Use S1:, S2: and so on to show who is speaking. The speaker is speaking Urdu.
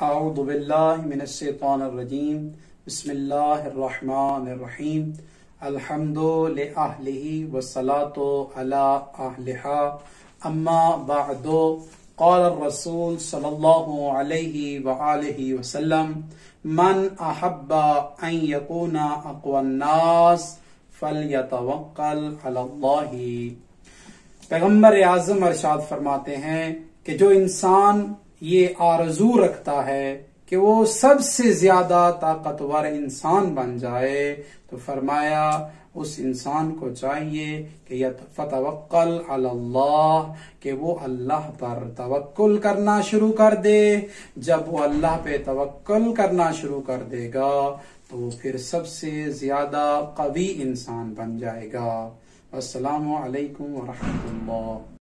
S1: اعوذ باللہ من الشیطان الرجیم بسم اللہ الرحمن الرحیم الحمد لأہلہ والصلاة علی اہلہا اما بعد قال الرسول صلی اللہ علیہ وآلہ وسلم من احب ان یکون اقوى الناس فلیتوکل علی اللہ۔ پیغمبر اعظم ارشاد فرماتے ہیں کہ جو انسان یہ آرزو رکھتا ہے کہ وہ سب سے زیادہ طاقتور انسان بن جائے تو فرمایا اس انسان کو چاہیے کہ فتوکل علی اللہ، کہ وہ اللہ پر توکل کرنا شروع کر دے۔ جب وہ اللہ پہ توکل کرنا شروع کر دے گا تو وہ پھر سب سے زیادہ قوی انسان بن جائے گا۔ السلام علیکم ورحمۃ اللہ۔